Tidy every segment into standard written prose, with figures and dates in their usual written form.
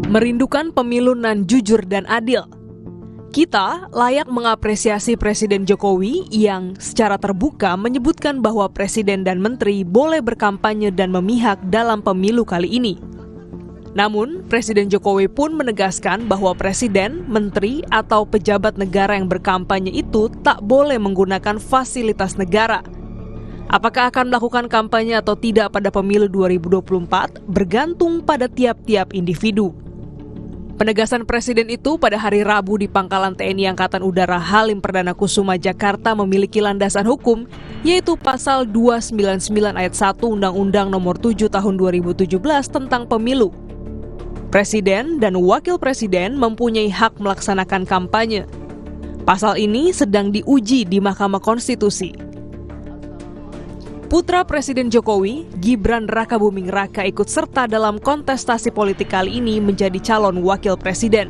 Merindukan pemilu nan jujur dan adil. Kita layak mengapresiasi Presiden Jokowi yang secara terbuka menyebutkan bahwa presiden dan menteri boleh berkampanye dan memihak dalam pemilu kali ini. Namun, Presiden Jokowi pun menegaskan bahwa presiden, menteri, atau pejabat negara yang berkampanye itu tak boleh menggunakan fasilitas negara. Apakah akan melakukan kampanye atau tidak pada pemilu 2024 bergantung pada tiap-tiap individu. Penegasan Presiden itu pada hari Rabu di Pangkalan TNI Angkatan Udara Halim Perdana Kusuma, Jakarta memiliki landasan hukum, yaitu Pasal 299 Ayat 1 Undang-Undang Nomor 7 Tahun 2017 tentang Pemilu. Presiden dan Wakil Presiden mempunyai hak melaksanakan kampanye. Pasal ini sedang diuji di Mahkamah Konstitusi. Putra Presiden Jokowi, Gibran Rakabuming Raka ikut serta dalam kontestasi politik kali ini menjadi calon wakil presiden.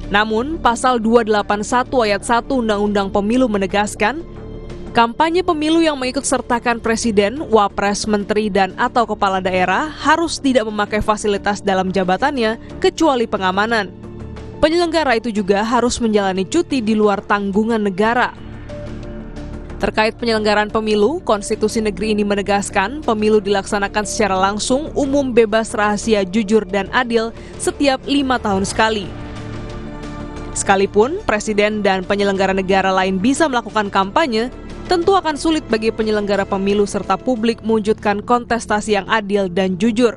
Namun, Pasal 281 Ayat 1 Undang-Undang Pemilu menegaskan, kampanye pemilu yang mengikut sertakan presiden, wapres, menteri, dan atau kepala daerah harus tidak memakai fasilitas dalam jabatannya kecuali pengamanan. Penyelenggara itu juga harus menjalani cuti di luar tanggungan negara. Terkait penyelenggaraan pemilu, Konstitusi negeri ini menegaskan pemilu dilaksanakan secara langsung, umum, bebas, rahasia, jujur, dan adil setiap 5 tahun sekali. Sekalipun presiden dan penyelenggara negara lain bisa melakukan kampanye, tentu akan sulit bagi penyelenggara pemilu serta publik mewujudkan kontestasi yang adil dan jujur.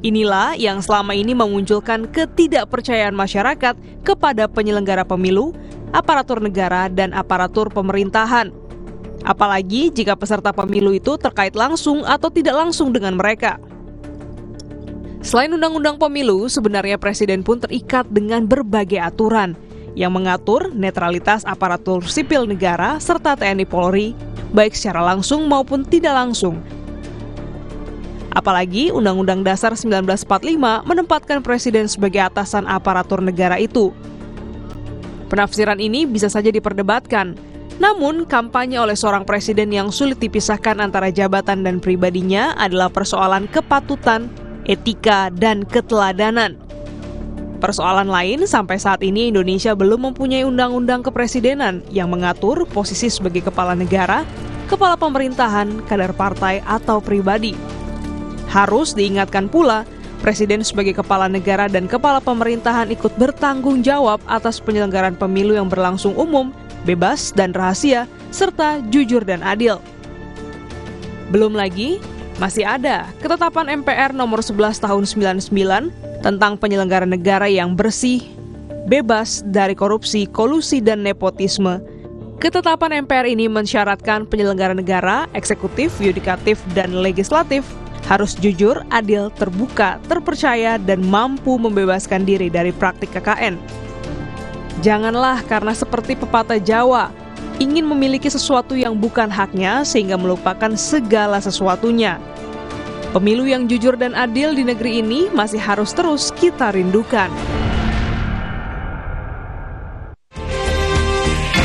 Inilah yang selama ini memunculkan ketidakpercayaan masyarakat kepada penyelenggara pemilu, aparatur negara, dan aparatur pemerintahan. Apalagi jika peserta pemilu itu terkait langsung atau tidak langsung dengan mereka. Selain undang-undang pemilu, sebenarnya presiden pun terikat dengan berbagai aturan yang mengatur netralitas aparatur sipil negara serta TNI Polri, baik secara langsung maupun tidak langsung. Apalagi Undang-Undang Dasar 1945 menempatkan presiden sebagai atasan aparatur negara itu. Penafsiran ini bisa saja diperdebatkan. Namun, kampanye oleh seorang presiden yang sulit dipisahkan antara jabatan dan pribadinya adalah persoalan kepatutan, etika, dan keteladanan. Persoalan lain, sampai saat ini Indonesia belum mempunyai undang-undang kepresidenan yang mengatur posisi sebagai kepala negara, kepala pemerintahan, kader partai, atau pribadi. Harus diingatkan pula, presiden sebagai kepala negara dan kepala pemerintahan ikut bertanggung jawab atas penyelenggaraan pemilu yang berlangsung umum, bebas dan rahasia, serta jujur dan adil. Belum lagi, masih ada ketetapan MPR nomor 11 tahun 99 tentang penyelenggara negara yang bersih, bebas dari korupsi, kolusi, dan nepotisme. Ketetapan MPR ini mensyaratkan penyelenggara negara, eksekutif, yudikatif, dan legislatif harus jujur, adil, terbuka, terpercaya, dan mampu membebaskan diri dari praktik KKN. Janganlah karena seperti pepatah Jawa, ingin memiliki sesuatu yang bukan haknya sehingga melupakan segala sesuatunya. Pemilu yang jujur dan adil di negeri ini masih harus terus kita rindukan.